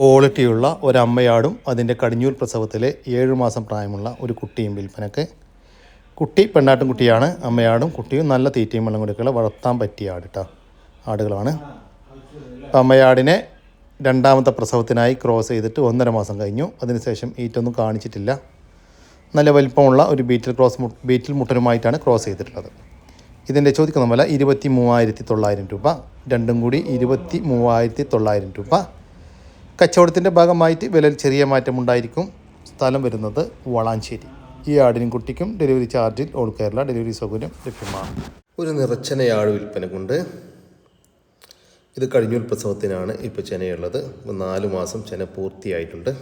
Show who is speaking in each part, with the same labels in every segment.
Speaker 1: ക്വാളിറ്റിയുള്ള ഒരമ്മയാടും അതിൻ്റെ കടിഞ്ഞൂൽ പ്രസവത്തിലെ 7 മാസം പ്രായമുള്ള ഒരു കുട്ടിയും വിൽപ്പനക്ക്. കുട്ടി പെണ്ണാട്ടും കുട്ടിയാണ്. അമ്മയാടും കുട്ടിയും നല്ല തീറ്റയും വെള്ളം കൊടുക്കുക വളർത്താൻ പറ്റിയ ആടുകളാണ്. അമ്മയാടിനെ രണ്ടാമത്തെ പ്രസവത്തിനായി ക്രോസ് ചെയ്തിട്ട് 1.5 മാസം കഴിഞ്ഞു. അതിനുശേഷം ഈറ്റൊന്നും കാണിച്ചിട്ടില്ല. നല്ല വലിപ്പമുള്ള ഒരു ബീറ്റിൽ മുട്ടനുമായിട്ടാണ് ക്രോസ് ചെയ്തിട്ടുള്ളത്. ഇതിൻ്റെ ചോദിക്കുന്ന വില 23,900 രൂപ. രണ്ടും കൂടി 23,900 രൂപ. കച്ചവടത്തിൻ്റെ ഭാഗമായിട്ട് വിലയിൽ ചെറിയ മാറ്റമുണ്ടായിരിക്കും. സ്ഥലം വരുന്നത് വളാഞ്ചേരി. ഈ ആടിനും കുട്ടിക്കും ഡെലിവറി ചാർജിൽ ഓൾ കേരള ഡെലിവറി സൗകര്യം ലഭ്യമാണ്. ഒരു നിറച്ചനയാട് വിൽപ്പനക്കുണ്ട്. ഇത് കടിഞ്ഞൂൽ പ്രസവത്തിനാണ് ഇപ്പോൾ ചെനയുള്ളത്. 4 മാസം ചെന പൂർത്തിയായിട്ടുണ്ട്.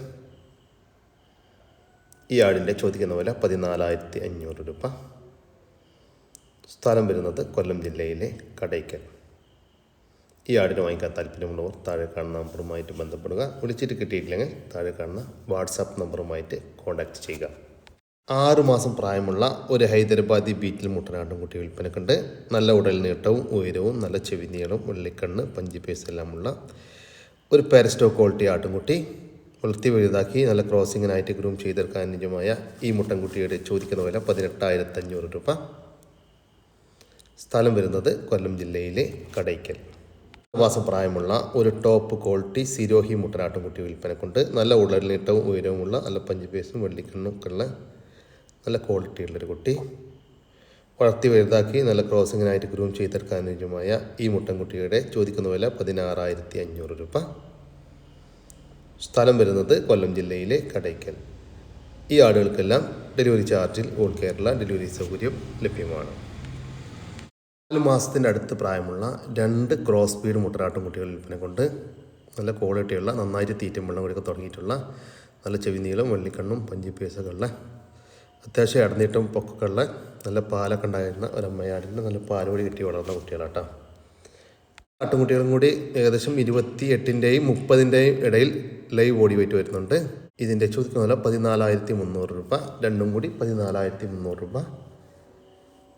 Speaker 1: ഈ ആടിൻ്റെ ചോദിക്കുന്ന വില 14,500 രൂപ. സ്ഥലം വരുന്നത് കൊല്ലം ജില്ലയിലെ കടയ്ക്കൽ. ഈ ആടിനെ വാങ്ങിക്കാൻ താല്പര്യമുള്ളവർ താഴെ കാണുന്ന നമ്പറുമായിട്ട് ബന്ധപ്പെടുക. വിളിച്ചിട്ട് കിട്ടിയിട്ടില്ലെങ്കിൽ താഴെ കാണുന്ന വാട്സാപ്പ് നമ്പറുമായിട്ട് കോൺടാക്റ്റ് ചെയ്യുക. 6 മാസം പ്രായമുള്ള ഒരു ഹൈദരാബാദി ബീറ്റിൽ മുട്ടനാട്ടുംകുട്ടി വിൽപ്പനക്കുണ്ട്. നല്ല ഉടൽ നീട്ടവും ഉയരവും നല്ല ചെവി നീളവും വെള്ളിക്കണ്ണ് പഞ്ചിപേസ് എല്ലാമുള്ള ഒരു പാരസ്റ്റോ ക്വാളിറ്റി ആട്ടുംകുട്ടി. വളർത്തി വലുതാക്കി നല്ല ക്രോസിങ്ങിനായിട്ട് ഗ്രൂം ചെയ്തെടുക്കാൻ അനുയോജ്യമായ ഈ മുട്ടൻകുട്ടിയുടെ ചോദിക്കുന്ന വില 18,500 രൂപ. സ്ഥലം വരുന്നത് കൊല്ലം ജില്ലയിലെ കടയ്ക്കൽ. മാസം പ്രായമുള്ള ഒരു ടോപ്പ് ക്വാളിറ്റി സിരോഹി മുട്ടനാട്ടുംകുട്ടി വിൽപ്പനക്കുണ്ട്. നല്ല ഉടൽ നീട്ടവും ഉയരവുമുള്ള നല്ല പഞ്ചിപേസും വെള്ളിക്കണ്ണും ഒക്കെ ഉള്ള നല്ല ക്വാളിറ്റിയുള്ളൊരു കുട്ടി. വളർത്തി വലുതാക്കി നല്ല ക്രോസിങ്ങിനായിട്ട് ഗ്രൂം ചെയ്തെടുക്കാൻ അനുയോജ്യമായ ഈ മുട്ടൻകുട്ടിയുടെ ചോദിക്കുന്ന വില 16,500 രൂപ. സ്ഥലം വരുന്നത് കൊല്ലം ജില്ലയിലെ കടയ്ക്കൽ. ഈ ആടുകൾക്കെല്ലാം ഡെലിവറി ചാർജിൽ ഓൾ കേരള ഡെലിവറി സൗകര്യം ലഭ്യമാണ്. 4 മാസത്തിൻ്റെ അടുത്ത് പ്രായമുള്ള 2 ക്രോസ് ബീഡ് മുട്ടനാട്ടുംകുട്ടികൾ വിൽപ്പനക്കുണ്ട്. നല്ല ക്വാളിറ്റിയുള്ള നന്നായിട്ട് തീറ്റയും വെള്ളം കൊടുക്കാൻ തുടങ്ങിയിട്ടുള്ള നല്ല ചെവി നീളം വെള്ളിക്കണ്ണും പഞ്ചിപ്പേസൊക്കെ ഉള്ള അത്യാവശ്യം ഇടനീട്ടം പൊക്കൊക്കെ ഉള്ള നല്ല പാലൊക്കെ ഉണ്ടായിരുന്ന ഒരമ്മയാടിൻ്റെ നല്ല പാലുപൊടി കിട്ടി വളർന്ന കുട്ടികളാട്ടോ. ആട്ടുംകുട്ടികളും കൂടി ഏകദേശം 28-ൻ്റെയും 30-ൻ്റെയും ഇടയിൽ ലൈവ് ബോഡി വെയിറ്റ് വരുന്നുണ്ട്. ഇതിൻ്റെ ചോദിക്കുന്ന വില 14,300 രൂപ. രണ്ടും കൂടി 14,300 രൂപ.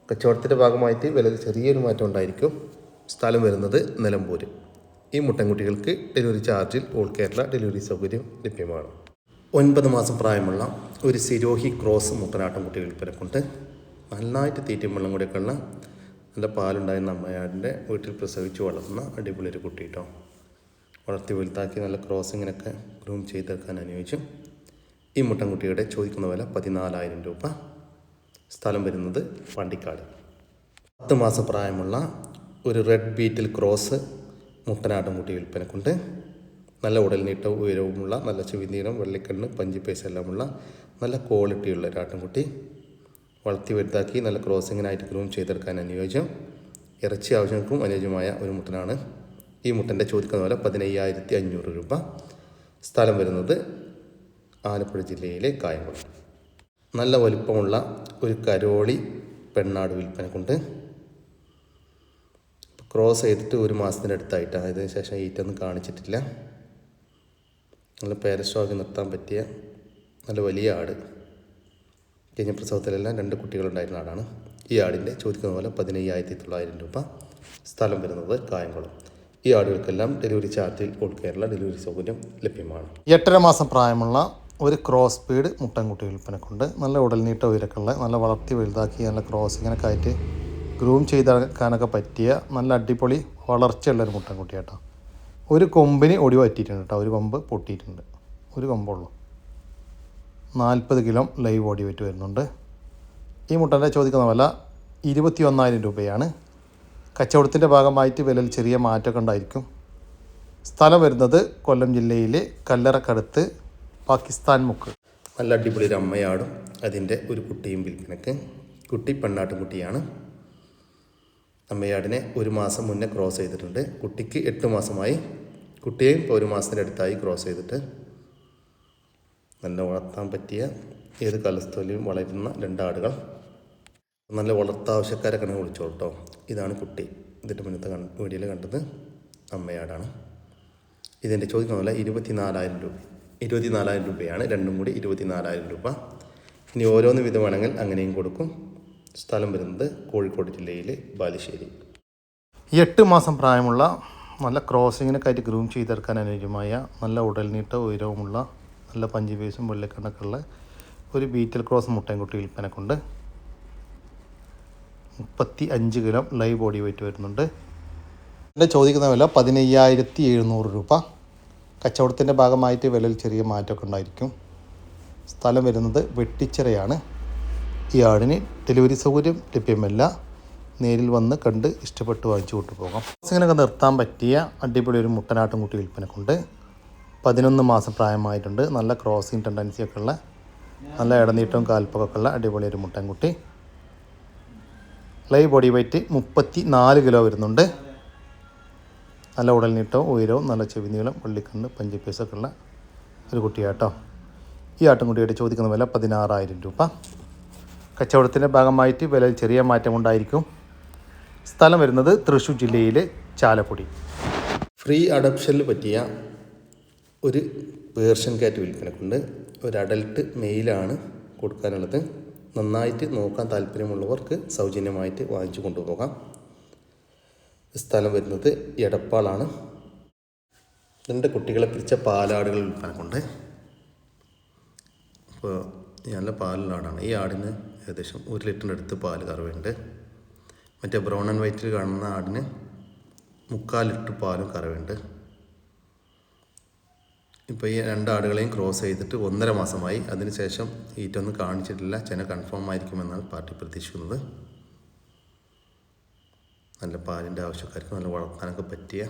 Speaker 1: കച്ചവടത്തിൻ്റെ ഭാഗമായിട്ട് വിലയിൽ ചെറിയൊരു മാറ്റം ഉണ്ടായിരിക്കും. സ്ഥലം വരുന്നത് നിലമ്പൂർ. ഈ മുട്ടൻകുട്ടികൾക്ക് ഡെലിവറി ചാർജിൽ ഓൾ കേരള ഡെലിവറി സൗകര്യം ലഭ്യമാണ്. 9 മാസം പ്രായമുള്ള ഒരു സിരോഹി ക്രോസ് മുട്ടനാട്ടുംകുട്ടി വിൽപ്പനക്കുണ്ട്. നന്നായിട്ട് തീറ്റയും വെള്ളം കൂടിയൊക്കെ ഉള്ള നല്ല പാലുണ്ടായിരുന്ന അമ്മയാടിൻ്റെ വീട്ടിൽ പ്രസവിച്ച് വളർത്തുന്ന അടിപൊളി ഒരു കുട്ടി കേട്ടോ. വളർത്തി വലുതാക്കി നല്ല ക്രോസിങ്ങിനൊക്കെ ഗ്രൂം ചെയ്തെടുക്കാൻ അനുയോജ്യം. ഈ മുട്ടൻകുട്ടിയുടെ ചോദിക്കുന്ന വില 14,000 രൂപ. സ്ഥലം വരുന്നത് പാണ്ടിക്കാട്. 10 മാസം പ്രായമുള്ള ഒരു റെഡ് ബീറ്റിൽ ക്രോസ് മുട്ടനാട്ടുംകുട്ടി വിൽപ്പനക്കുണ്ട്. നല്ല ഉടൽ നീട്ടവും ഉയരവുമുള്ള നല്ല ചെവി നീളം വെള്ളിക്കണ്ണ് പഞ്ചിപ്പേസ് എല്ലാമുള്ള നല്ല ക്വാളിറ്റിയുള്ള ഒരു ആട്ടുംകുട്ടി. വളർത്തി വലുതാക്കി നല്ല ക്രോസിങ്ങിനായിട്ട് ഗ്രൂം ചെയ്തെടുക്കാൻ അനുയോജ്യം. ഇറച്ചി ആവശ്യങ്ങൾക്കും അനുയോജ്യമായ ഒരു മുട്ടനാണ്. ഈ മുട്ടൻ്റെ ചോദിക്കുന്ന വില 15,500 രൂപ. സ്ഥലം വരുന്നത് ആലപ്പുഴ ജില്ലയിലെ കായംകുളം. നല്ല വലിപ്പമുള്ള ഒരു കരോളി പെണ്ണാട് വിൽപ്പനക്കുണ്ട്. ക്രോസ് ചെയ്തിട്ട് 1 മാസത്തിൻ്റെ അടുത്തായിട്ടാണ്. അതിന് ശേഷം ഈറ്റൊന്നും കാണിച്ചിട്ടില്ല. നല്ല പേരസ്റ്റോക്ക് നിർത്താൻ പറ്റിയ നല്ല വലിയ ആട്. കഴിഞ്ഞ പ്രസവത്തിലെല്ലാം 2 കുട്ടികളുണ്ടായിരുന്ന ആടാണ്. ഈ ആടിൻ്റെ ചോദിക്കുന്ന പോലെ 15,900 രൂപ. സ്ഥലം വരുന്നത് കായംകുളം. ഈ ആടുകൾക്കെല്ലാം ഡെലിവറി ചാർജിൽ ഓൾ കേരള ഡെലിവറി സൗകര്യം ലഭ്യമാണ്. 8.5 മാസം പ്രായമുള്ള ഒരു ക്രോസ് ബീഡ് മുട്ടൻകുട്ടി വിൽപ്പനക്കുണ്ട്. നല്ല ഉടൽ നീട്ട ഉയരക്കുള്ള നല്ല വളർത്തി വലുതാക്കി നല്ല ക്രോസിങ്ങിനൊക്കെ ആയിട്ട് ഗ്രൂം ചെയ്തെടുക്കാനൊക്കെ പറ്റിയ നല്ല അടിപൊളി വളർച്ചയുള്ളൊരു മുട്ടൻകുട്ടി കേട്ടോ. ഒരു കൊമ്പിന് ഒടിവ് പറ്റിയിട്ടുണ്ട് കേട്ടോ. ഒരു കൊമ്പ് പൊട്ടിയിട്ടുണ്ട്. ഒരു കൊമ്പുള്ളൂ. 40 കിലോ ലൈവ് ബോഡി വെയിറ്റ് വരുന്നുണ്ട്. ഈ മുട്ടൻ്റെ ചോദിക്കുന്ന വില 21,000 രൂപയാണ്. കച്ചവടത്തിൻ്റെ ഭാഗമായിട്ട് വിലയിൽ ചെറിയ മാറ്റമൊക്കെ ഉണ്ടായിരിക്കും. സ്ഥലം വരുന്നത് കൊല്ലം ജില്ലയിലെ കല്ലറക്കടുത്ത് പാകിസ്ഥാൻ മുക്ക്. നല്ല അടിപൊളി ഒരു അമ്മയാടും അതിൻ്റെ ഒരു കുട്ടിയും വിൽപ്പനക്ക്. കുട്ടി പെണ്ണാട്ടുംകുട്ടിയാണ്. അമ്മയാടിനെ 1 മാസം മുന്നേ ക്രോസ് ചെയ്തിട്ടുണ്ട്. കുട്ടിക്ക് 8 മാസമായി. കുട്ടിയെയും 1 മാസത്തിൻ്റെ അടുത്തായി ക്രോസ് ചെയ്തിട്ട് നല്ല വളർത്താൻ പറ്റിയ ഏത് കാലസ്ഥയിലും വളരുന്ന 2 ആടുകൾ. നല്ല വളർത്താവശ്യക്കാരൊക്കെ വിളിച്ചോളൂ കേട്ടോ. ഇതാണ് കുട്ടി. ഇതിൻ്റെ മുന്നത്തെ വീഡിയോയിൽ കണ്ടത് അമ്മയാടാണ്. ഇതിൻ്റെ ചോദിക്കുന്ന വില 24,000 രൂപയാണ്. രണ്ടും കൂടി 24,000 രൂപ. ഇനി ഓരോന്ന് വിധമാണെങ്കിൽ അങ്ങനെയും കൊടുക്കും. സ്ഥലം വരുന്നത് കോഴിക്കോട് ജില്ലയിലെ ബാലുശ്ശേരി. 8 മാസം പ്രായമുള്ള നല്ല ക്രോസിങ്ങിനൊക്കെ ആയിട്ട് ഗ്രൂം ചെയ്തെടുക്കാൻ അനുയോജ്യമായ നല്ല ഉടൽനീട്ട ഉയരവുമുള്ള നല്ല പഞ്ച് പീസും വെള്ളിക്കണ്ണൊക്കെയുള്ള ഒരു ബീറ്റൽ ക്രോസ് മുട്ടൻകുട്ടി വിൽപ്പനക്കുണ്ട്. 35 കിലോ ലൈവ് ബോഡി വെയിറ്റ് വരുന്നുണ്ട്. എൻ്റെ ചോദിക്കുന്ന വില 15,700 രൂപ. കച്ചവടത്തിൻ്റെ ഭാഗമായിട്ട് വിലയിൽ ചെറിയ മാറ്റമൊക്കെ ഉണ്ടായിരിക്കും. സ്ഥലം വരുന്നത് വെട്ടിച്ചിറയാണ്. ഈ ആടിന് ഡെലിവറി സൗകര്യം ലഭ്യമല്ല. നേരിൽ വന്ന് കണ്ട് ഇഷ്ടപ്പെട്ട് വാങ്ങിച്ചു കൊണ്ടുപോകാം. ക്രോസിങ്ങിനൊക്കെ നിർത്താൻ പറ്റിയ അടിപൊളി ഒരു മുട്ടനാട്ടുംകുട്ടി വിൽപ്പനക്കുണ്ട്. 11 മാസം പ്രായമായിട്ടുണ്ട്. നല്ല ക്രോസിങ് ടെൻഡൻസിയൊക്കെ ഉള്ള നല്ല ഇടനീട്ടവും കാൽപ്പൊക്കെ ഉള്ള അടിപൊളി ഒരു മുട്ടൻകുട്ടി. ലൈവ് ബോഡി വെയ്റ്റ് 34 കിലോ വരുന്നുണ്ട്. നല്ല ഉടൽനീട്ടവും ഉയരവും നല്ല ചെവിനീളം വെള്ളിക്കണ്ണ് പഞ്ച് പീസൊക്കെ ഉള്ള ഒരു കുട്ടിയാട്ടോ. ഈ ആട്ടുംകുട്ടിയുടെ ചോദിക്കുന്ന വില 16,000 രൂപ. കച്ചവടത്തിൻ്റെ ഭാഗമായിട്ട് വിലയിൽ ചെറിയ മാറ്റമുണ്ടായിരിക്കും. സ്ഥലം വരുന്നത് തൃശ്ശൂർ ജില്ലയിലെ ചാലക്കുടി. ഫ്രീ അഡോപ്ഷനിൽ പറ്റിയ ഒരു പേർഷ്യൻ കാറ്റ് വിൽപ്പനക്കുണ്ട്. ഒരു അഡൽട്ട് മെയിലാണ് കൊടുക്കാനുള്ളത്. നന്നായിട്ട് നോക്കാൻ താല്പര്യമുള്ളവർക്ക് സൗജന്യമായിട്ട് വാങ്ങിച്ചു കൊണ്ടുപോകാം. സ്ഥലം വരുന്നത് എടപ്പാളാണ്. 2 കുട്ടികളെ പിരിച്ച പാലാടുകൾ വിൽപ്പനക്കുണ്ട്. അപ്പോൾ നല്ല പാലുള്ള ആടാണ്. ഈ ആടിന് ഏകദേശം 1 ലിറ്ററിൻ്റെ അടുത്ത് പാല് കറവുണ്ട്. മറ്റേ ബ്രൗൺ ആൻഡ് വൈറ്റിൽ കാണുന്ന ആടിന് 3/4 ലിറ്റർ പാലും കറവുണ്ട്. ഇപ്പോൾ ഈ 2 ആടുകളെയും ക്രോസ് ചെയ്തിട്ട് 1.5 മാസമായി. അതിനുശേഷം ഈറ്റൊന്നും കാണിച്ചിട്ടില്ല. ചെന കൺഫേം ആയിരിക്കുമെന്നാണ് പാർട്ടി പ്രതീക്ഷിക്കുന്നത്. നല്ല പാലിൻ്റെ ആവശ്യക്കാർക്ക് നല്ല വളർത്താനൊക്കെ പറ്റിയ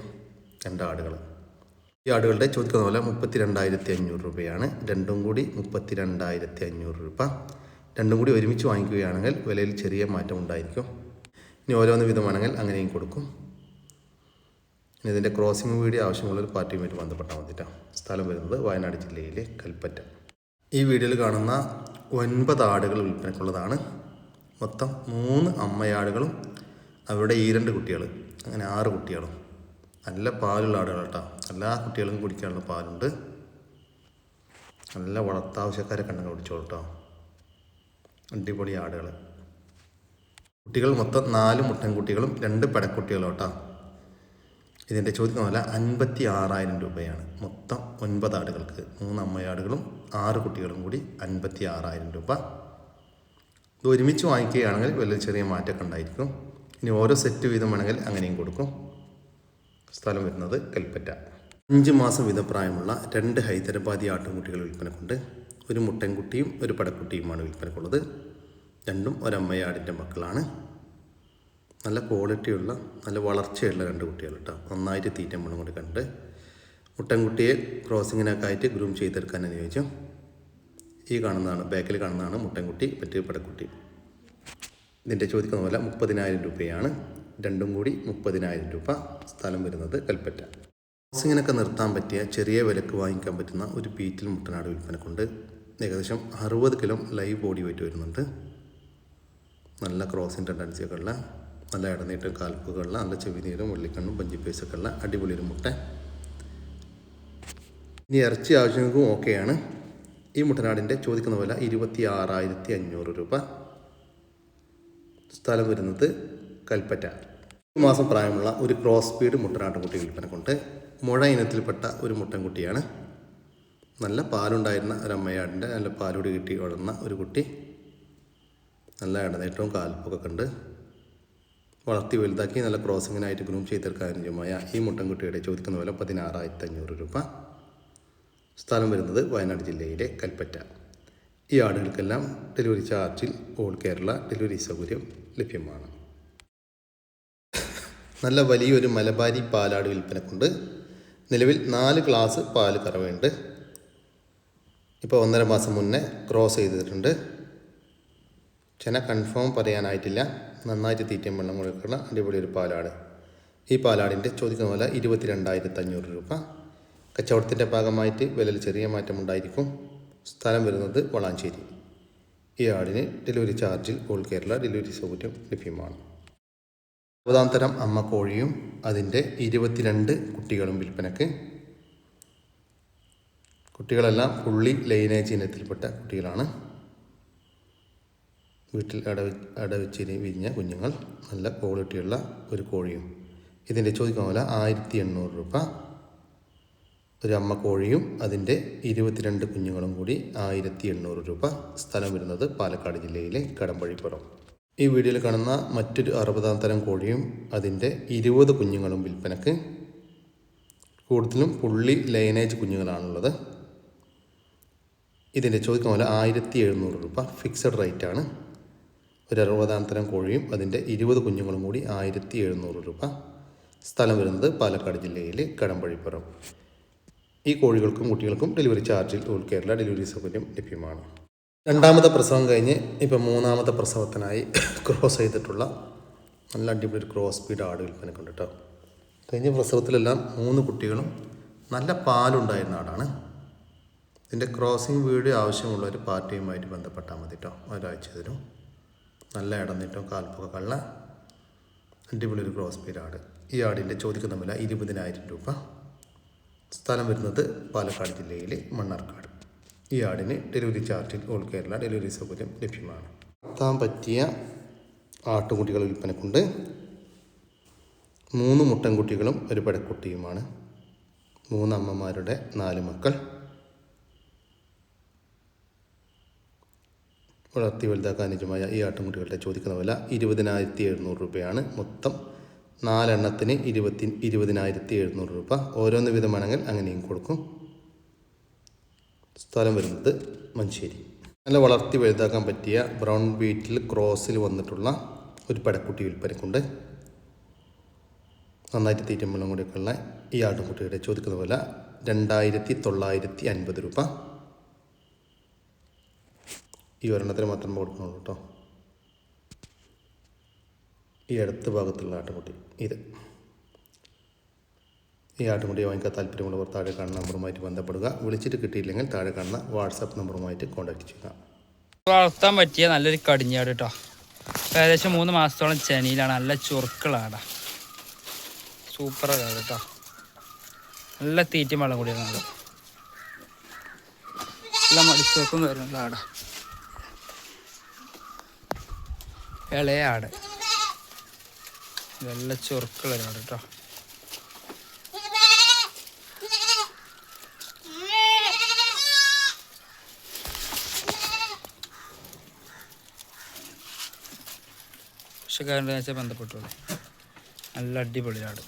Speaker 1: 2 ആടുകൾ. ഈ ആടുകളുടെ ചോദിക്കുന്ന പോലെ 32,500 രൂപയാണ്. രണ്ടും കൂടി 32,500 രൂപ. രണ്ടും കൂടി ഒരുമിച്ച് വാങ്ങിക്കുകയാണെങ്കിൽ വിലയിൽ ചെറിയ മാറ്റം ഉണ്ടായിരിക്കും. ഇനി ഓരോന്ന് വിധമാണെങ്കിൽ അങ്ങനെയും കൊടുക്കും. ഇനി ഇതിൻ്റെ ക്രോസിംഗ് വീഡിയോ ആവശ്യമുള്ളൊരു പാർട്ടിയുമായിട്ട് ബന്ധപ്പെട്ടാൽ മതിട്ടാണ്. സ്ഥലം വരുന്നത് വയനാട് ജില്ലയിലെ കൽപ്പറ്റ. ഈ വീഡിയോയിൽ കാണുന്ന 9 ആടുകൾ വിൽപ്പനക്കുള്ളതാണ്. മൊത്തം 3 അമ്മയാടുകളും അവരുടെ 2 കുട്ടികൾ, അങ്ങനെ 6 കുട്ടികളും. നല്ല പാലുള്ള ആടുകൾ കേട്ടോ. എല്ലാ കുട്ടികളും കുടിക്കാനുള്ള പാലുണ്ട്. നല്ല വളർത്താവശ്യക്കാരെ കണ്ടെങ്കിൽ കുടിച്ചോളൂ കേട്ടോ. അടിപൊളി ആടുകൾ. കുട്ടികൾ മൊത്തം 4 മുട്ടൻകുട്ടികളും 2 പെടക്കുട്ടികളും കേട്ടോ. ഇതിൻ്റെ ചോദിക്കുന്ന വില 56,000 രൂപയാണ്. മൊത്തം 9 ആടുകൾക്ക് 3 അമ്മയാടുകളും 6 കുട്ടികളും കൂടി 56,000 രൂപ. ഇത് ഒരുമിച്ച് വാങ്ങിക്കുകയാണെങ്കിൽ വലിയ ചെറിയ മാറ്റമൊക്കെ ഉണ്ടായിരിക്കും. ഇനി ഓരോ സെറ്റ് വീതം വേണമെങ്കിൽ അങ്ങനെയും കൊടുക്കും. സ്ഥലം വരുന്നത് കൽപ്പറ്റ. 5 മാസം വീതം പ്രായമുള്ള 2 ഹൈദരാബാദി ആട്ടുംകുട്ടികൾ വിൽപ്പനക്കുണ്ട്. ഒരു മുട്ടൻകുട്ടിയും ഒരു പടക്കുട്ടിയുമാണ് വിൽപ്പനക്കുള്ളത്. രണ്ടും ഒരമ്മയാടിൻ്റെ മക്കളാണ്. നല്ല ക്വാളിറ്റിയുള്ള നല്ല വളർച്ചയുള്ള 2 കുട്ടികൾ കേട്ടോ. നന്നായിട്ട് തീറ്റ മണം കൊണ്ട് കണ്ട് മുട്ടൻകുട്ടിയെ ക്രോസിങ്ങിനൊക്കെ ആയിട്ട് ഗ്രൂം ചെയ്തെടുക്കാൻ അനുയോജ്യം. ഈ കാണുന്നതാണ്, ബാക്കിൽ കാണുന്നതാണ് മുട്ടൻകുട്ടി, മറ്റേ പടക്കുട്ടി. ഇതിൻ്റെ ചോദിക്കുന്ന പോലെ 30,000 രൂപയാണ്. രണ്ടും കൂടി 30,000 രൂപ. സ്ഥലം വരുന്നത് കൽപ്പറ്റ. ക്രോസിങ്ങിനൊക്കെ നിർത്താൻ പറ്റിയ ചെറിയ വിലക്ക് വാങ്ങിക്കാൻ പറ്റുന്ന ഒരു ബീറ്റിൽ മുട്ടനാട് വിൽപ്പനക്കുണ്ട്. ഏകദേശം 60 കിലോ ലൈവ് ബോഡി വെയിറ്റ് വരുന്നുണ്ട്. നല്ല ക്രോസിങ് ടെൻഡൻസിയൊക്കെ ഉള്ള നല്ല ഇടനീട്ടും കാൽപ്പുകളുള്ള നല്ല ചെവിനീരും വെള്ളിക്കണ്ണും പഞ്ചിപ്പേസൊക്കെ ഉള്ള അടിപൊളി ഒരു മുട്ട. ഇനി ഇറച്ചി ആവശ്യങ്ങൾക്കും ഓക്കെയാണ്. ഈ മുട്ടനാടിൻ്റെ ചോദിക്കുന്ന വില 26,500 രൂപ. സ്ഥലം വരുന്നത് കൽപ്പറ്റ. 1 മാസം പ്രായമുള്ള ഒരു ക്രോസ് സ്പീഡ് മുട്ടനാട്ടുംകുട്ടി വിൽപ്പനക്കുണ്ട്. മുഴ ഇനത്തിൽപ്പെട്ട ഒരു മുട്ടൻകുട്ടിയാണ്. നല്ല പാലുണ്ടായിരുന്ന ഒരമ്മയാടിൻ്റെ നല്ല പാലുകൂടി കിട്ടി വളർന്ന ഒരു കുട്ടി. നല്ല ഇടനേറ്റവും കാൽപ്പൊക്കെ കണ്ട് വളർത്തി വലുതാക്കി നല്ല ക്രോസിങ്ങിനായിട്ട് ഗ്രൂം ചെയ്തെടുക്കാൻ അനുയോജ്യമായ ഈ മുട്ടൻകുട്ടിയുടെ ചോദിക്കുന്ന വില 16,500 രൂപ. സ്ഥലം വരുന്നത് വയനാട് ജില്ലയിലെ കൽപ്പറ്റ. ഈ ആടുകൾക്കെല്ലാം ഡെലിവറി ചാർജിൽ ഓൾ കേരള ഡെലിവറി സൗകര്യം ലഭ്യമാണ്. നല്ല വലിയൊരു മലബാരി പാലാട് വിൽപ്പനക്കുണ്ട്. നിലവിൽ 4 ഗ്ലാസ് പാല് കറവുണ്ട്. ഇപ്പോൾ 1.5 മാസം മുന്നേ ക്രോസ് ചെയ്തിട്ടുണ്ട്. ചെന കൺഫേം പറയാനായിട്ടില്ല. നന്നായിട്ട് തീറ്റയും വെള്ളം കൊടുക്കുന്ന അടിപൊളി ഒരു പാലാട്. ഈ പാലാടിൻ്റെ ചോദിക്കുന്ന വില 22,500 രൂപ. കച്ചവടത്തിൻ്റെ ഭാഗമായിട്ട് വിലയിൽ ചെറിയ മാറ്റമുണ്ടായിരിക്കും. സ്ഥലം വരുന്നത് വളാഞ്ചേരി. ഈ ആടിന് ഡെലിവറി ചാർജിൽ ഓൾ കേരള ഡെലിവറി സൗകര്യം ലഭ്യമാണ്. 9-ാം തരം അമ്മ കോഴിയും അതിൻ്റെ 22 കുട്ടികളും വിൽപ്പനക്ക്. കുട്ടികളെല്ലാം ഫുള്ളി ലൈനേജ് ഇനത്തിൽപ്പെട്ട കുട്ടികളാണ്. വീട്ടിൽ അടവെച്ച് വിരിഞ്ഞ കുഞ്ഞുങ്ങൾ. നല്ല ക്വാളിറ്റിയുള്ള ഒരു കോഴിയും ഇതിൻ്റെ ചോദിക്കാൻ വില 1800 രൂപ. ഒരു അമ്മ കോഴിയും അതിൻ്റെ 22 കുഞ്ഞുങ്ങളും കൂടി 1800 രൂപ. സ്ഥലം വരുന്നത് പാലക്കാട് ജില്ലയിലെ കടമ്പഴിപ്പുറം. ഈ വീഡിയോയിൽ കാണുന്ന മറ്റൊരു 60-ാം തരം കോഴിയും അതിൻ്റെ 20 കുഞ്ഞുങ്ങളും വിൽപ്പനക്ക്. കൂടുതലും പുള്ളി ലൈനേജ് കുഞ്ഞുങ്ങളാണുള്ളത്. ഇതിൻ്റെ ചോദിക്കാൻ വില 1700 രൂപ. ഫിക്സഡ് റേറ്റാണ്. ഒരു 60-ാം തരം കോഴിയും അതിൻ്റെ 20 കുഞ്ഞുങ്ങളും കൂടി 1700 രൂപ. സ്ഥലം വരുന്നത് പാലക്കാട് ജില്ലയിലെ കടമ്പഴിപ്പുറം. ഈ കോഴികൾക്കും കുട്ടികൾക്കും ഡെലിവറി ചാർജിൽ ഓൾ കേരള ഡെലിവറി സൗകര്യം ലഭ്യമാണ്. രണ്ടാമത്തെ പ്രസവം കഴിഞ്ഞ് ഇപ്പം മൂന്നാമത്തെ പ്രസവത്തിനായി ക്രോസ് ചെയ്തിട്ടുള്ള നല്ല അടിപൊളി ക്രോസ് ബീഡ് ആട് വിൽപ്പനക്കുണ്ട് കേട്ടോ. കഴിഞ്ഞ പ്രസവത്തിലെല്ലാം 3 കുട്ടികളും നല്ല പാലുണ്ടായിരുന്ന ആടാണ്. ഇതിൻ്റെ ക്രോസിംഗ് വീഡിയോ ആവശ്യമുള്ള ഒരു പാർട്ടിയുമായിട്ട് ബന്ധപ്പെട്ടാൽ മതി കേട്ടോ. ഒരാഴ്ച തരും. നല്ല ഇടന്നിട്ടോ കാൽപ്പൊക്കെ കള്ള അടിപൊളി ഒരു ക്രോസ് ബീഡ് ആട്. ഈ ആടിൻ്റെ ചോദിക്കുന്ന വില 20,000 രൂപ. സ്ഥലം വരുന്നത് പാലക്കാട് ജില്ലയിലെ മണ്ണാർക്കാട്. ഈ ആടിന് ഡെലിവറി ചാർജിൽ ഓൾ കേരള ഡെലിവറി സൗകര്യം ലഭ്യമാണ്. വളർത്താൻ പറ്റിയ ആട്ടുകുട്ടികൾ വിൽപ്പനക്കുണ്ട്. 3 മുട്ടൻകുട്ടികളും ഒരു പെടക്കുട്ടിയുമാണ്. 3 അമ്മമാരുടെ 4 മക്കൾ. വളർത്തി വലുതാക്കാൻ അനുജമായ ഈ ആട്ടുകുട്ടികളുടെ ചോദിക്കുന്ന വില 20,700 രൂപയാണ്. മൊത്തം 4 എണ്ണത്തിന് 20,700 രൂപ. ഓരോന്ന് വിധമാണെങ്കിൽ അങ്ങനെയും കൊടുക്കും. സ്ഥലം വരുന്നത് മഞ്ചേരി. നല്ല വളർത്തി വലുതാക്കാൻ പറ്റിയ ബ്രൗൺ ബീറ്റിൽ ക്രോസിൽ വന്നിട്ടുള്ള ഒരു പെടക്കുട്ടി വിൽപ്പനക്കുണ്ട്. നന്നായിട്ട് തീറ്റം വെള്ളം കൂടിയൊക്കെ ഉള്ള ഈ ആട്ടുകുട്ടിയുടെ ചോദിക്കുന്ന വില 2,950 രൂപ. ഈ ഒരെണ്ണത്തിന് മാത്രമേ കൊടുക്കുന്നുള്ളൂ കേട്ടോ. ഈ അടുത്ത ഭാഗത്തുള്ള ആട്ടുകുട്ടി ഇത്. ഈ ആട്ടുകുട്ടിയെ വാങ്ങിക്കാൻ താല്പര്യമുള്ളവർ താഴെ കാണുന്ന നമ്പറുമായിട്ട് ബന്ധപ്പെടുക. വിളിച്ചിട്ട് കിട്ടിയില്ലെങ്കിൽ താഴെ കാണുന്ന വാട്സാപ്പ് നമ്പറുമായിട്ട് കോൺടാക്ട് ചെയ്യുക.
Speaker 2: വളർത്താൻ പറ്റിയ നല്ലൊരു കടിഞ്ഞാട് കേട്ടോ. ഏകദേശം 3 മാസത്തോളം ചെനയിലാണ്. നല്ല ചുറുക്കളാടാ. സൂപ്പർ ആടാ കേട്ടോ. നല്ല തീറ്റയും വെള്ളം കൂടിയാണ്. നല്ല മടിച്ചോക്കും വരുന്നുള്ള ആടാ. ഇളയ ആട്. നല്ല ചുറുക്കുള്ളൊരാട് കേട്ടോ. കൃഷിക്കാരൻ്റെ വെച്ചാൽ ബന്ധപ്പെട്ടോളൂ. നല്ല അടിപൊളി ആട്.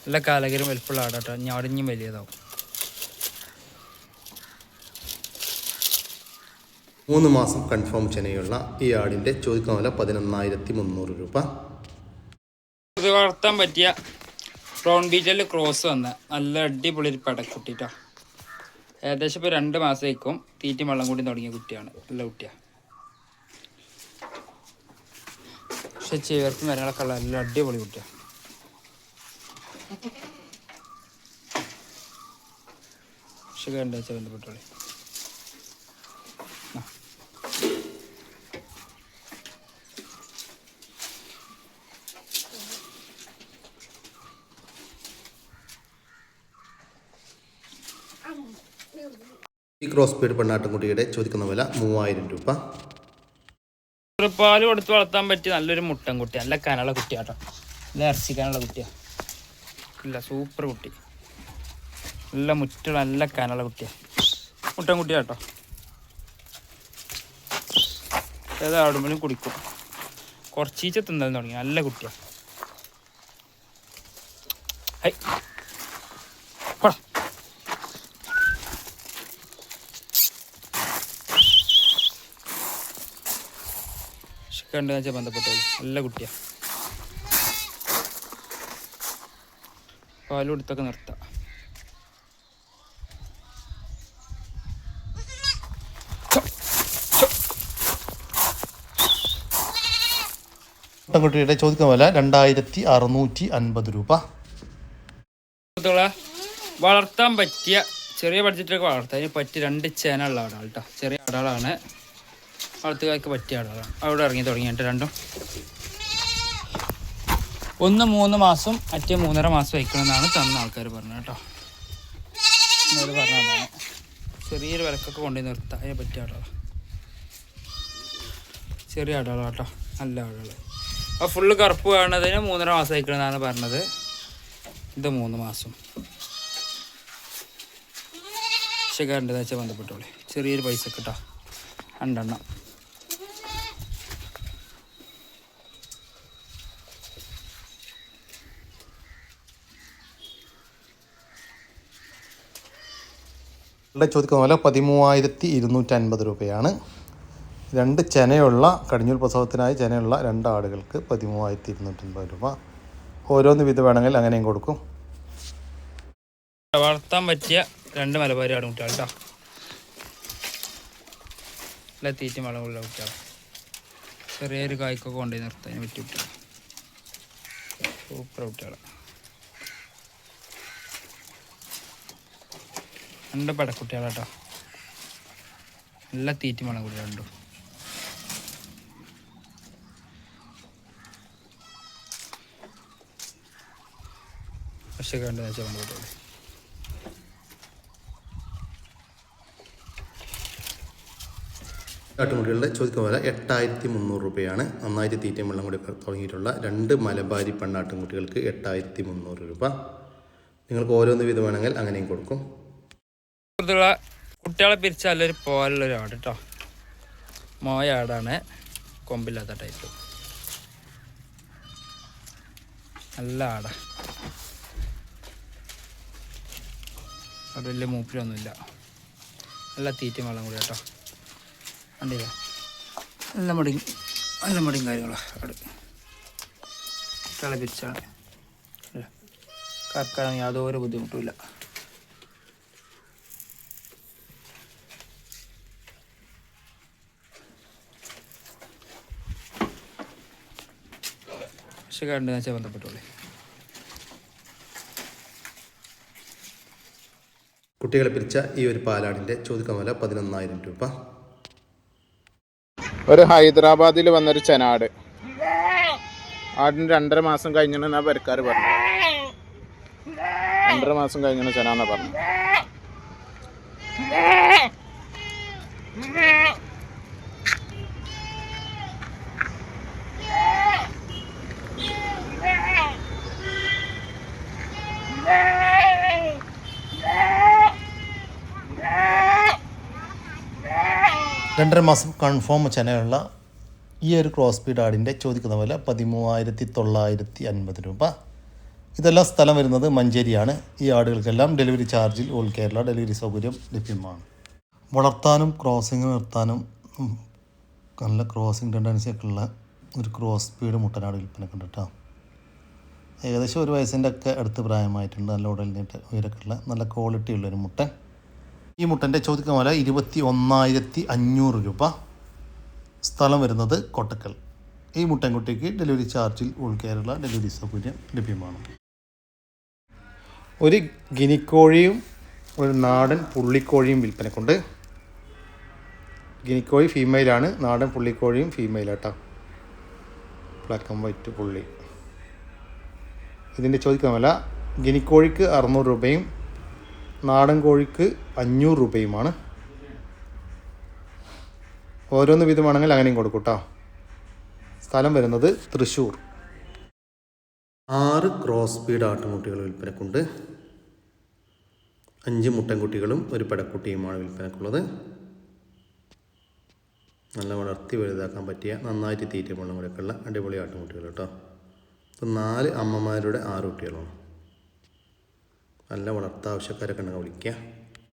Speaker 2: നല്ല കാലകരും വലുപ്പമുള്ള ആടാട്ടോ. ഞാടിഞ്ഞും വലിയതാവും.
Speaker 1: 3 മാസം കൺഫേം ചെനയുള്ള ഈ ആടിൻ്റെ ചോദിക്കുന്ന വില 11,300 രൂപ.
Speaker 2: ഇത് വളർത്താൻ പറ്റിയ ബ്രൗൺ ബീറ്റിൽ ക്രോസ് വന്ന നല്ല അടിപൊളി ഒരു പടക്കുട്ടി കേട്ടോ. ഏകദേശം ഇപ്പോൾ 2 മാസമായിരിക്കും. തീറ്റയും വെള്ളം കൂടി തുടങ്ങിയ കുട്ടിയാണ്. നല്ല കുട്ടിയാണ്. പക്ഷെ ചേർക്കും വരാനൊക്കെ ഉള്ള നല്ല അടിപൊളി കുട്ടിയാണ്. പക്ഷെ കണ്ട വെച്ചാൽ ബന്ധപ്പെട്ടോളി.
Speaker 1: ഈ ക്രോസ് ബീഡ് പെണ്ണാട്ടുംകുട്ടിയുടെ ചോദിക്കുന്ന വില 3,000 രൂപ.
Speaker 2: പാല് കൊടുത്ത് വളർത്താൻ പറ്റിയ നല്ലൊരു മുട്ടൻ കുട്ടി. നല്ല കനുള്ള കുട്ടിയാട്ടോ. നല്ല ഇറച്ചിക്കാനുള്ള കുട്ടിയാണ്. ഇല്ല സൂപ്പർ കുട്ടി. നല്ല മുറ്റുള്ള നല്ല കനുള്ള കുട്ടിയാണ്. മുട്ടൻ കുട്ടിയാട്ടോ. ഏതാടുമ്പോഴും കുടിക്കും. കുറച്ചീച്ച തിന്നാൻ തുടങ്ങി. നല്ല കുട്ടിയാണ്. ഹൈ പടാ. കണ്ടു വെച്ചാൽ ബന്ധപ്പെട്ടോളൂ. നല്ല കുട്ടിയാണ്. പാല് കൊടുത്തൊക്കെ നിർത്താം.
Speaker 1: കുട്ടിയുടെ ചോദിക്കുന്ന വില 2,650 രൂപ.
Speaker 2: വളർത്താൻ പറ്റിയ ചെറിയ ബഡ്ജറ്റിലൊക്കെ വളർത്താൻ അതിന് പറ്റിയ 2 ചേനയുള്ള ആടാണ് കേട്ടോ. ചെറിയ ആടുകളാണ്. വളർത്തുകാർക്ക് പറ്റിയ ആടുകളാണ്. അവിടെ ഇറങ്ങി തുടങ്ങിയിട്ട് രണ്ടും. ഒന്ന് 3 മാസം മറ്റേ 3.5 മാസം വയ്ക്കണമെന്നാണ് തന്ന ആൾക്കാർ പറഞ്ഞത് കേട്ടോ. എന്നോട് പറഞ്ഞതാണ്. ചെറിയൊരു വിലക്കൊക്കെ കൊണ്ടുപോയി നിർത്താം. അതിനെ പറ്റിയ ആടുകളാണ്. ചെറിയ ആടുകളാണ് കേട്ടോ. നല്ല ആടുകൾ. ആ ഫുള്ള് കറുപ്പ് കാണുന്നതിന് 3.5 മാസം ആയിക്കണമെന്നാണ് പറഞ്ഞത്. ഇത് 3 മാസം. കർഷകരുടെ വെച്ചാൽ ബന്ധപ്പെട്ടോളെ ചെറിയൊരു പൈസ കിട്ടാ 2 എണ്ണം.
Speaker 1: ചോദിക്കുന്ന പോലെ 13,250 രൂപയാണ്. 2 ചെനയുള്ള കടിഞ്ഞൂൽ പ്രസവത്തിനായി ചെനയുള്ള 2 ആടുകൾക്ക് 13,250 രൂപ. ഓരോന്ന് വിധ വേണമെങ്കിൽ അങ്ങനെയും കൊടുക്കും.
Speaker 2: വളർത്താൻ പറ്റിയ 2 മലബാരി ആടുകുട്ടികൾ കേട്ടോ. എല്ലാ തീറ്റയും വളമുള്ള കുട്ടികൾ. ചെറിയൊരു കായ്ക്കൊക്കെ കൊണ്ടുപോയി നിർത്താൻ പറ്റിയ കുട്ടികൾ. സൂപ്പർ കുട്ടികൾ. 2 പടക്കുട്ടികളാട്ടോ. നല്ല തീറ്റ മണം കൂടി 2. പക്ഷേ കണ്ടു വെച്ചാൽ ബന്ധപ്പെട്ടോളൂ.
Speaker 1: ആട്ടുമുട്ടികളുടെ ചോദിക്കുന്ന പോലെ 8,300 രൂപയാണ്. നന്നായിട്ട് തീറ്റയും വെള്ളം കൂടി തുടങ്ങിയിട്ടുള്ള 2 മലബാരി പെണ്ണാട്ടുംകുട്ടികൾക്ക് 8,300 രൂപ. നിങ്ങൾക്ക് ഓരോന്ന് വിധം വേണമെങ്കിൽ അങ്ങനെയും കൊടുക്കും.
Speaker 2: കുട്ടികളെ പിരിച്ച നല്ലൊരു പോലുള്ളൊരു ആട് കേട്ടോ. മോയ ആടാണ്, കൊമ്പില്ലാത്ത ടൈപ്പ്. നല്ല ആടാ. അവിടെ വലിയ മൂപ്പിലൊന്നുമില്ല. നല്ല തീറ്റയും വെള്ളം കൂടി കേട്ടോ. കണ്ടില്ല, നല്ല മടിയും കാര്യങ്ങളാണ് ആട്. കുട്ടികളെ പിരിച്ചാണ്. കറക്കാൻ യാതൊരു ബുദ്ധിമുട്ടുമില്ല. കണ്ടെന്ന് വെച്ചാൽ ബന്ധപ്പെട്ടോളെ.
Speaker 1: കുട്ടികളെ പിരിച്ച ഈ ഒരു പാലാടിൻ്റെ ചോദിക്കുന്ന പോലെ 11,000 രൂപ.
Speaker 3: ഒരു ഹൈദരാബാദിൽ വന്നൊരു ചെനാട്. ആടിന് 2.5 മാസം കഴിഞ്ഞെന്നാ പെരക്കാർ പറഞ്ഞു. 2.5 മാസം കഴിഞ്ഞ ചെനാന്നാ പറഞ്ഞു.
Speaker 1: രണ്ടര മാസം കൺഫേം ചെനയുള്ള ഈ ഒരു ക്രോസ് ബീഡ് ആടിൻ്റെ ചോദിക്കുന്ന പോലെ 13,950 രൂപ. ഇതെല്ലാം സ്ഥലം വരുന്നത് മഞ്ചേരിയാണ്. ഈ ആടുകൾക്കെല്ലാം ഡെലിവറി ചാർജിൽ ഓൾ കേരള ഡെലിവറി സൗകര്യം ലഭ്യമാണ്. വളർത്താനും ക്രോസിങ് നിർത്താനും നല്ല ക്രോസിങ് ടെൻഡൻസിയൊക്കെ ഉള്ള ഒരു ക്രോസ് ബീഡ് മുട്ടനാട് വിൽപ്പനക്കുണ്ട് കേട്ടോ. ഏകദേശം 1 വയസ്സിൻ്റെ ഒക്കെ അടുത്ത് പ്രായമായിട്ടുണ്ട്. നല്ല ഉടലിൻ്റെ ഉയരൊക്കെ ഉള്ള നല്ല ക്വാളിറ്റി ഉള്ളൊരു മുട്ടൻ. ഈ മുട്ടൻ്റെ ചോദിക്കുന്ന പോലെ 21,500 രൂപ. സ്ഥലം വരുന്നത് കോട്ടക്കൽ. ഈ മുട്ടൻകുട്ടിക്ക് ഡെലിവറി ചാർജിൽ ഓൾ കേരള ഡെലിവറി സൗകര്യം ലഭ്യമാണ്. ഒരു ഗിനിക്കോഴിയും ഒരു നാടൻ പുള്ളിക്കോഴിയും വിൽപ്പനക്കുണ്ട്. ഗിനിക്കോഴി ഫീമെയിലാണ്, നാടൻ പുള്ളിക്കോഴിയും ഫീമെയിലാട്ടോ. ബ്ലാക്ക് ആൻഡ് വൈറ്റ് പുള്ളി. ഇതിൻ്റെ ചോദിക്കുന്ന വില ഗിനിക്കോഴിക്ക് 600 രൂപയും നാടൻ കോഴിക്ക് 500 രൂപയുമാണ്. ഓരോന്ന് വിധമാണെങ്കിൽ അങ്ങനെയും കൊടുക്കും കേട്ടോ. സ്ഥലം വരുന്നത് തൃശ്ശൂർ. 6 ക്രോസ് ബീഡ് ആട്ടുംകുട്ടികൾ വിൽപ്പനക്കുണ്ട്. 5 മുട്ടൻകുട്ടികളും ഒരു പെടക്കുട്ടിയുമാണ് വിൽപ്പനക്കുള്ളത്. നല്ല വളർത്തി വലുതാക്കാൻ പറ്റിയ നന്നായിട്ട് തീറ്റ വെള്ളം കൂടെയൊക്കെയുള്ള അടിപൊളി ആട്ടുംകുട്ടികൾ കേട്ടോ. ഇപ്പം 4 അമ്മമാരുടെ 6 കുട്ടികളാണ്. നല്ല വളർത്താവശ്യക്കാരൊക്കെ ഉണ്ടെങ്കിൽ വിളിക്കുക.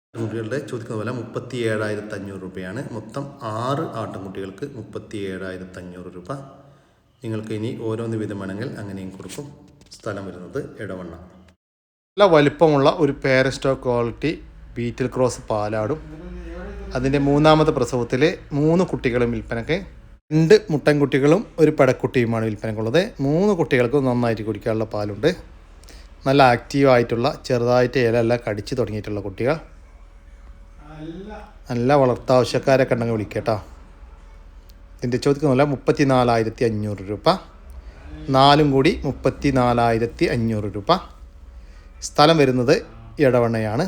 Speaker 1: ആട്ടുംകുട്ടികളുടെ ചോദിക്കുന്ന പോലെ 37,500 രൂപയാണ്. മൊത്തം 6 ആട്ടുംകുട്ടികൾക്ക് 37,500 രൂപ. നിങ്ങൾക്ക് ഇനി ഓരോന്ന് വിധമാണെങ്കിൽ അങ്ങനെയും കൊടുക്കും. സ്ഥലം വരുന്നത് എടവണ്ണ. നല്ല വലിപ്പമുള്ള ഒരു പേരസ്റ്റോ ക്വാളിറ്റി ബീറ്റിൽ ക്രോസ് പാലാടും അതിൻ്റെ 3ാമത്തെ പ്രസവത്തിലെ 3 കുട്ടികളും വിൽപ്പനക്ക്. 2 മുട്ടൻകുട്ടികളും ഒരു പെടക്കുട്ടിയുമാണ് വിൽപ്പനക്കുള്ളത്. 3 കുട്ടികൾക്കും നന്നായിട്ട് കുടിക്കാനുള്ള പാലുണ്ട്. നല്ല ആക്റ്റീവായിട്ടുള്ള ചെറുതായിട്ട് ഇലയെല്ലാം കടിച്ച് തുടങ്ങിയിട്ടുള്ള കുട്ടികൾ. നല്ല വളർത്താവശ്യക്കാരൊക്കെ ഉണ്ടെങ്കിൽ വിളിക്കട്ടോ. ഇതിൻ്റെ ചോദിക്കുന്നില്ല 34,500 രൂപ. 4 കൂടി 34,500 രൂപ. സ്ഥലം വരുന്നത് എടവണ്ണയാണ്.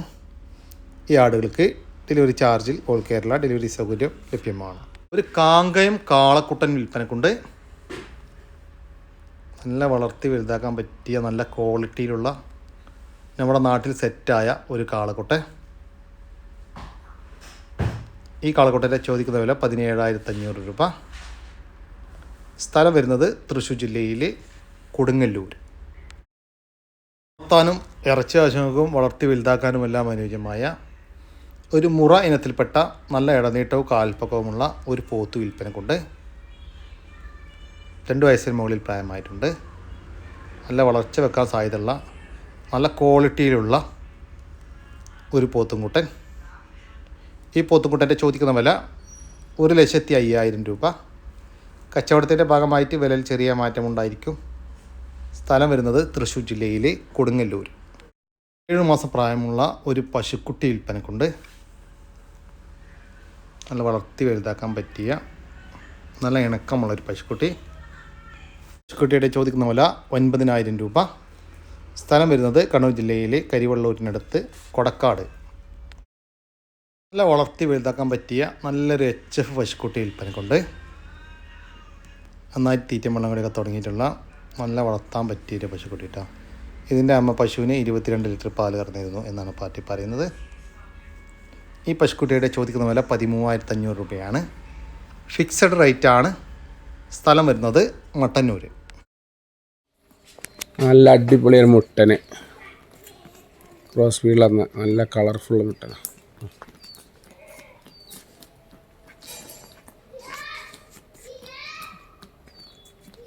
Speaker 1: ഈ ആടുകൾക്ക് ഡെലിവറി ചാർജിൽ ഓൾ കേരള ഡെലിവറി സൗകര്യം ലഭ്യമാണ്. ഒരു കാങ്കയം കാളക്കുട്ടൻ വിൽപ്പനക്കുണ്ട്. നല്ല വളർത്തി വലുതാക്കാൻ പറ്റിയ നല്ല ക്വാളിറ്റിയിലുള്ള നമ്മുടെ നാട്ടിൽ സെറ്റായ ഒരു കാളക്കുട്ട. ഈ കാളക്കുട്ടൻ്റെ ചോദിക്കുന്ന വില 17,500 രൂപ. സ്ഥലം വരുന്നത് തൃശ്ശൂർ ജില്ലയിൽ കൊടുങ്ങല്ലൂർ. വളർത്താനും ഇറച്ചി ആവശ്യങ്ങൾക്കും വളർത്തി വലുതാക്കാനുമെല്ലാം അനുയോജ്യമായ ഒരു മുറ ഇനത്തിൽപ്പെട്ട നല്ല ഇടനീട്ടവും കാൽപ്പക്കവുമുള്ള ഒരു പോത്ത് വിൽപ്പനക്കുണ്ട്. 2 വയസ്സിന് മുകളിൽ പ്രായമായിട്ടുണ്ട്. നല്ല വളർച്ച വെക്കാൻ സാധ്യതയുള്ള നല്ല ക്വാളിറ്റിയിലുള്ള ഒരു പോത്തുംകുട്ടൻ. ഈ പോത്തുംകുട്ടൻ്റെ ചോദിക്കുന്ന വില 1,05,000 രൂപ. കച്ചവടത്തിൻ്റെ ഭാഗമായിട്ട് വിലയിൽ ചെറിയ മാറ്റമുണ്ടായിരിക്കും. സ്ഥലം വരുന്നത് തൃശ്ശൂർ ജില്ലയിലെ കൊടുങ്ങല്ലൂർ. 7 മാസം പ്രായമുള്ള ഒരു പശുക്കുട്ടി വിൽപ്പനക്കുണ്ട്. നല്ല വളർത്തി വലുതാക്കാൻ പറ്റിയ നല്ല ഇണക്കമുള്ളൊരു പശുക്കുട്ടിയുടെ ചോദിക്കുന്ന വില 9,000 രൂപ. സ്ഥലം വരുന്നത് കണ്ണൂർ ജില്ലയിലെ കരിവള്ളൂരിനടുത്ത് കൊടക്കാട്. നല്ല വളർത്തി വലുതാക്കാൻ പറ്റിയ നല്ലൊരു HF പശുക്കുട്ടി വിൽപ്പനക്കുണ്ട്. നന്നായി തീറ്റയും വെള്ളം കൂടിയൊക്കെ തുടങ്ങിയിട്ടുള്ള നല്ല വളർത്താൻ പറ്റിയൊരു പശുക്കുട്ടി കേട്ടോ. ഇതിൻ്റെ അമ്മ പശുവിന് 22 ലിറ്റർ പാൽ കറന്നിരുന്നു എന്നാണ് പാർട്ടി പറയുന്നത്. ഈ പശുക്കുട്ടിയുടെ ചോദിക്കുന്ന വില 13,500 രൂപയാണ്. ഫിക്സഡ് റേറ്റാണ്. സ്ഥലം വരുന്നത് മട്ടന്നൂർ.
Speaker 3: നല്ല അടിപൊളിയൊരു മുട്ടന് ക്രോസ് വീളർന്ന നല്ല കളർഫുൾ മുട്ടന.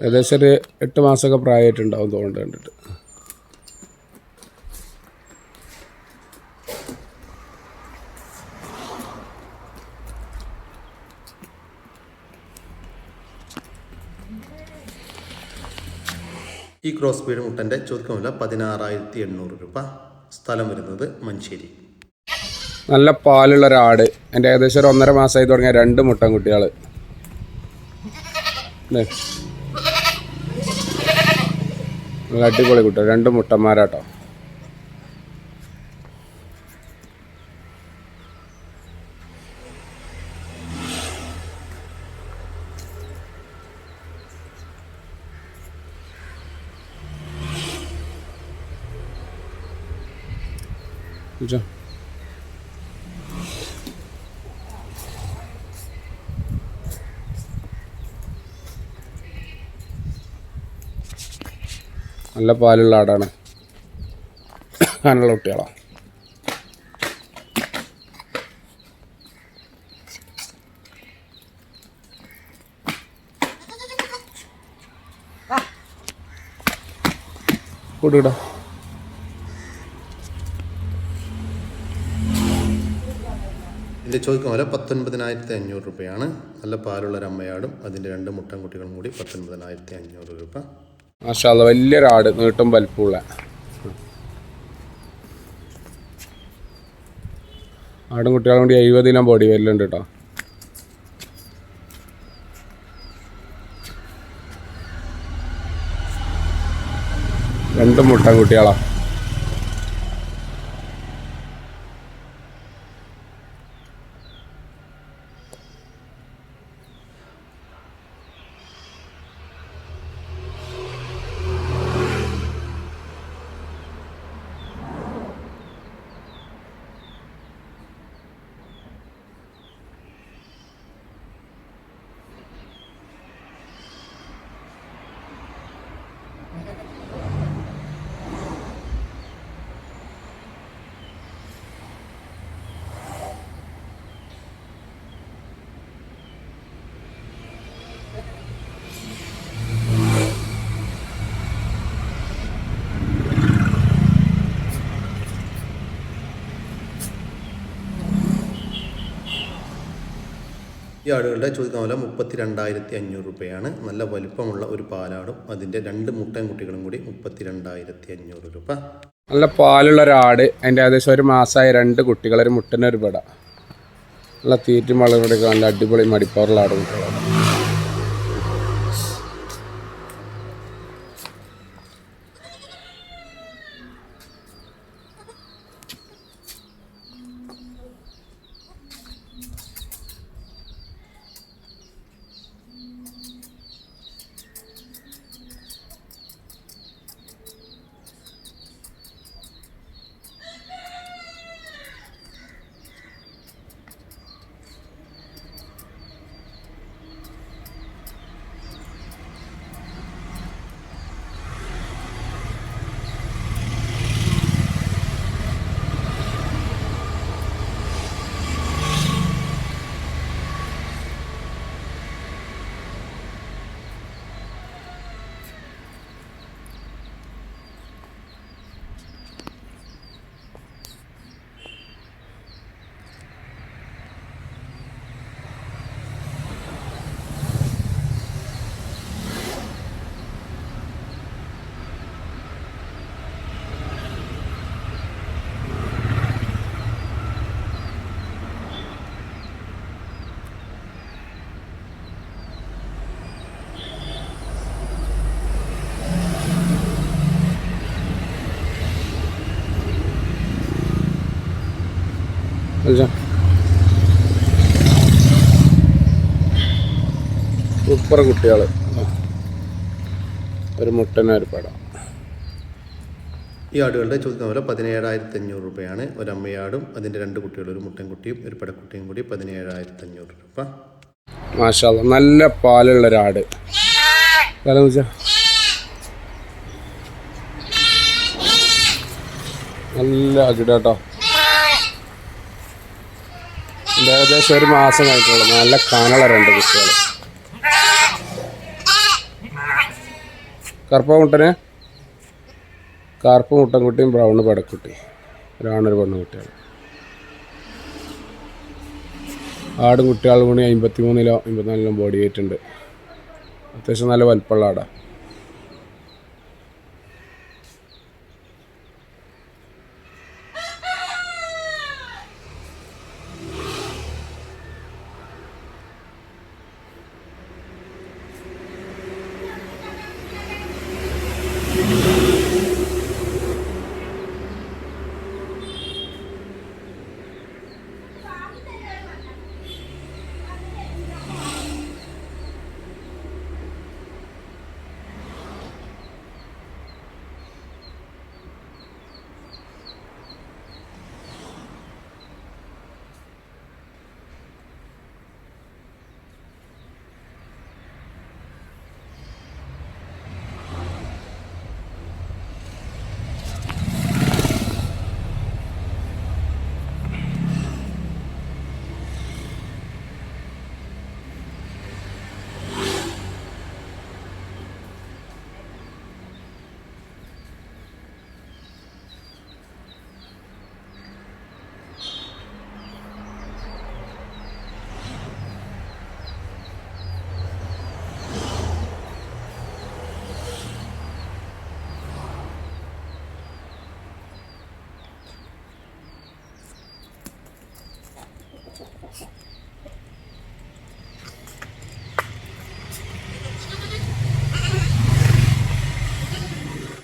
Speaker 3: ഏകദേശം ഒരു 8 മാസമൊക്കെ പ്രായമായിട്ടുണ്ടാവും തോന്നുന്നു കണ്ടിട്ട്.
Speaker 1: ഈ ക്രോസ് ബീഡ് മുട്ടൻ്റെ ചോദിക്കുന്ന വില 16,800 രൂപ. സ്ഥലം വരുന്നത് മഞ്ചേരി.
Speaker 3: നല്ല പാലുള്ള ഒരാട്. എൻ്റെ ഏകദേശം ഒരു 1.5 മാസമായി തുടങ്ങിയ 2 മുട്ടൻ കുട്ടികൾ. നല്ല അടിപൊളി കുട്ടികൾ, 2 മുട്ടന്മാരാട്ടോ. നല്ല പാലുള്ള ആടാണ്. അങ്ങനെയുള്ള കുട്ടികളാണ്. കൂട്ടുകിടാ.
Speaker 1: ഇതിൻ്റെ ചോദിക്കുന്ന വില 19,500 രൂപയാണ്. നല്ല പാലുള്ളൊരു അമ്മയാടും അതിൻ്റെ 2 മുട്ടൻ കുട്ടികളും കൂടി 19,500 രൂപ.
Speaker 3: മാഷാ അല്ലാ, വലിയൊരാട്, നീട്ടും വലിപ്പമുള്ള ആടും കുട്ടികളും കൂടി 70 കിലോ ബോഡി വെല്ലുണ്ട് കേട്ടോ. രണ്ടും മുട്ടൻ കുട്ടികളാണ്.
Speaker 1: ഈ ആടുകളുടെ ചോദിക്കുന്ന വില 32,500 രൂപയാണ്. നല്ല വലിപ്പമുള്ള ഒരു പാലാടും അതിൻ്റെ 2 മുട്ടൻ കുട്ടികളും കൂടി 32,500 രൂപ.
Speaker 3: നല്ല പാലുള്ള ഒരാട്, അതിൻ്റെ ഏകദേശം 1 മാസമായ 2 കുട്ടികൾ, ഒരു മുട്ടനൊരു പെട. നല്ല തീറ്റും വളർന്നൊക്കെ നല്ല അടിപൊളി മടിപ്പാറുള്ള ആട് കുട്ടികളാണ്. സൂപ്പർ കുട്ടികൾ. ഒരു മുട്ടന് ഒരു പട.
Speaker 1: ഈ ആടുകളുടെ ചോദിക്കുന്ന പോലെ 17,500 രൂപയാണ്. ഒരു അമ്മയാടും അതിൻ്റെ 2 കുട്ടികളും, ഒരു മുട്ടൻകുട്ടിയും ഒരു പടക്കുട്ടിയും കൂടി 17,500 രൂപ.
Speaker 3: മാഷാ അല്ലാ, നല്ല പാലുള്ള ഒരാട്. നല്ല അകിടാട്ടോ. ഏകദേശം ഒരു മാസം കഴിഞ്ഞിട്ടുള്ളൂ. നല്ല കനള 2 കുട്ടികൾ. കറുപ്പ മുട്ടന് കറുപ്പ് മുട്ടൻകുട്ടിയും ബ്രൗണ് പടക്കുട്ടി. ഒരാണൊരു പെണ്ണുകുട്ടിയാണ്. ആടും കുട്ടികളും കൂടി 53 കിലോ 54 കിലോ ബോഡി വെയിറ്റ് ഉണ്ട്. അത്യാവശ്യം നല്ല വലിപ്പമുള്ള ആടാണ്.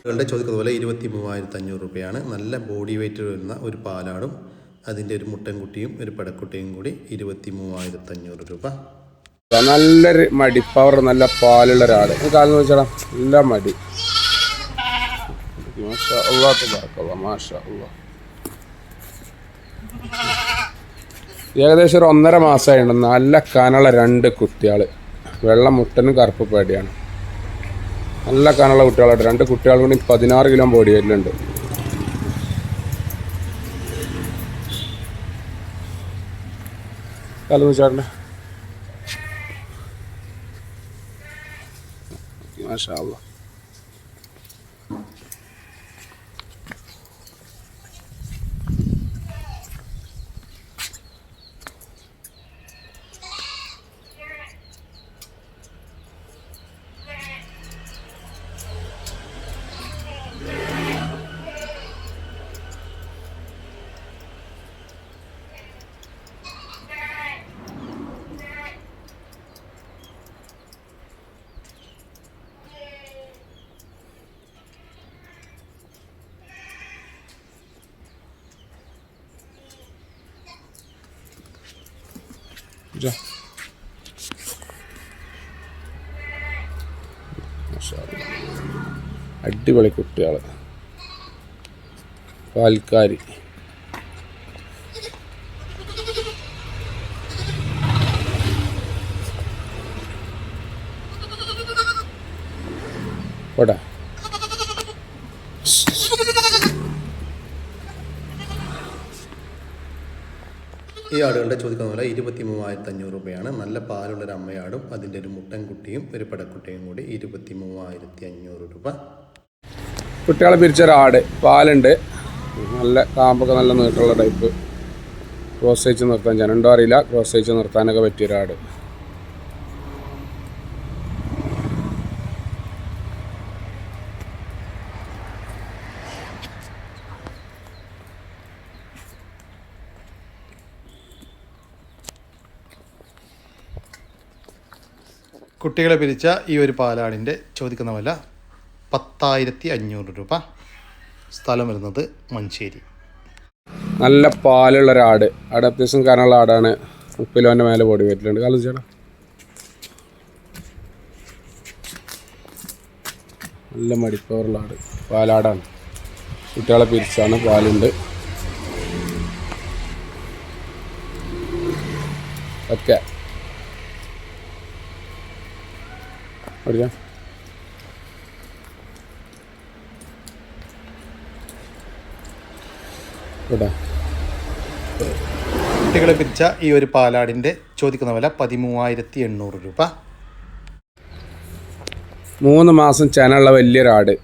Speaker 1: ളുടെ ചോദിക്കുന്ന പോലെ 23,500 രൂപയാണ്. നല്ല ബോഡി വെയിറ്റ് വരുന്ന ഒരു പാലാടും അതിൻ്റെ ഒരു മുട്ടൻകുട്ടിയും ഒരു പടക്കുട്ടിയും കൂടി 23,500 രൂപ.
Speaker 3: നല്ലൊരു മടിപ്പവർ, നല്ല പാലുള്ള ഒരാട്. കാലം വെച്ചാൽ നല്ല മടി. മാഷാ അല്ലാഹ്, മാഷാ അല്ലാഹ്. ഏകദേശം ഒരു 1.5 മാസമായിരുന്നു. നല്ല കനള 2 കുട്ടികൾ. വെള്ള മുട്ടനും കറുപ്പ് പേടിയാണ്. നല്ല കനമുള്ള കുട്ടികളായിട്ട് 2 കുട്ടികൾ കൂടി 16 കിലോ ബോഡി വെയിറ്റിലുണ്ട്. കാലം ചേട്ടനെ മാഷാ അല്ലാഹ്. അടിപൊളി കുട്ടികൾ. പാൽക്കാരി. പോടാ.
Speaker 1: ഈ ആടുകളുടെ ചോദിക്കുന്ന പോലെ 23,500 രൂപയാണ്. നല്ല പാലുള്ളൊരു അമ്മയാടും അതിൻ്റെ ഒരു മുട്ടൻകുട്ടിയും ഒരു പടക്കുട്ടിയും കൂടി 23,500 രൂപ.
Speaker 3: കുട്ടികളെ പിരിച്ചൊരാട്, പാലുണ്ട്, നല്ല കാമ്പൊക്കെ നല്ല നീട്ടുള്ള ടൈപ്പ്. ക്രോസ് വെച്ച് നിർത്താൻ ജനുണ്ടോ അറിയില്ല, ക്രോസ് വെച്ച് നിർത്താനൊക്കെ പറ്റിയൊരാട്.
Speaker 1: കുട്ടികളെ പിരിച്ച ഈ ഒരു പാലാടിൻ്റെ ചോദിക്കുന്ന വില 10,500 രൂപ. സ്ഥലം വരുന്നത് മഞ്ചേരി.
Speaker 3: നല്ല പാലുള്ളൊരാട്. ആട് അത്യാവശ്യം കനമുള്ള ആടാണ്. 30 കിലോൻ്റെ മേലെ ബോഡി വെയിറ്റിലുണ്ട്. കാലം ചേട്ടാ നല്ല മടിപ്പവറുള്ള ആട്, പാലാടാണ്. കുട്ടികളെ പിരിച്ചാണ്, പാലുണ്ട്. ഓക്കെ പഠിക്കാം. കേട്ടോ,
Speaker 1: കുട്ടികളെ പിരിച്ച ഈ ഒരു പാലാടിൻ്റെ ചോദിക്കുന്ന വില 13,800 രൂപ.
Speaker 3: 3 മാസം ചെനുള്ള വലിയൊരാട്,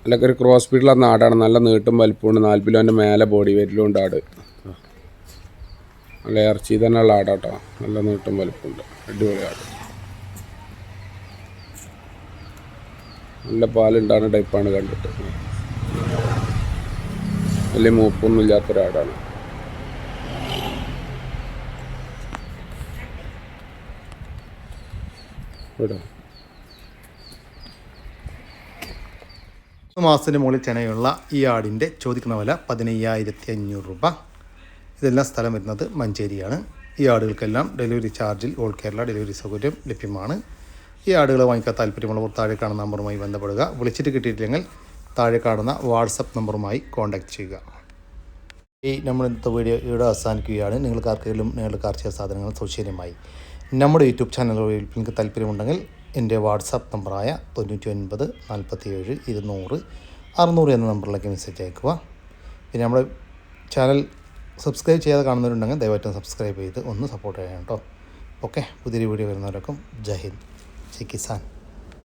Speaker 3: അല്ലെങ്കിൽ ഒരു ക്രോസ് ബീഡിലുള്ള നാടാണ്. നല്ല നീട്ടും വലിപ്പമുണ്ട്, 4 കിലോൻ്റെ മേലെ ബോഡി വെയിറ്റിലുണ്ട് ആട്. നല്ല ഇറച്ചി തന്നെയുള്ള ആടാട്ടോ, നല്ല നീട്ടും വലിപ്പമുണ്ട്, അടിപൊളി ആട്. നല്ല പാലുണ്ടാകുന്ന ടൈപ്പാണ് കണ്ടിട്ട്. വലിയ മൂപ്പൊന്നും ഇല്ലാത്തൊരാടാണ്. ഇവിടെ
Speaker 1: 3 മാസത്തിന് മുകളിൽ ചെനയുള്ള ഈ ആടിൻ്റെ ചോദിക്കുന്ന വില 15,500 രൂപ. ഇതെല്ലാം സ്ഥലം വരുന്നത് മഞ്ചേരിയാണ്. ഈ ആടുകൾക്കെല്ലാം ഡെലിവറി ചാർജിൽ ഓൾ കേരള ഡെലിവറി സൗകര്യം ലഭ്യമാണ്. ഈ ആടുകളെ വാങ്ങിക്കാൻ താല്പര്യമുള്ളവർ താഴെ കാണുന്ന നമ്പറുമായി ബന്ധപ്പെടുക. വിളിച്ചിട്ട് കിട്ടിയിട്ടില്ലെങ്കിൽ താഴെ കാണുന്ന വാട്സപ്പ് നമ്പറുമായി കോൺടാക്റ്റ് ചെയ്യുക. നമ്മൾ ഇന്നത്തെ വീഡിയോ ഇവിടെ അവസാനിക്കുകയാണ്. നിങ്ങൾക്ക് ആർക്കെങ്കിലും നിങ്ങളുടെ കാർഷിക സാധനങ്ങൾ സൗജന്യമായി നമ്മുടെ യൂട്യൂബ് ചാനലുകളിൽ നിങ്ങൾക്ക് താല്പര്യമുണ്ടെങ്കിൽ എൻ്റെ വാട്സാപ്പ് നമ്പറായ 99 47 200 600 എന്ന നമ്പറിലേക്ക് മെസ്സേജ് അയക്കുക. പിന്നെ നമ്മുടെ ചാനൽ സബ്സ്ക്രൈബ് ചെയ്യാതെ കാണുന്നവരുണ്ടെങ്കിൽ ദയവായിട്ടും സബ്സ്ക്രൈബ് ചെയ്ത് ഒന്ന് സപ്പോർട്ട് ചെയ്യണം കേട്ടോ. ഓക്കെ, പുതിയൊരു വീഡിയോ വരുന്നവരൊക്കെ ജയ് ഹിന്ദ്, ജയ് കിസാൻ.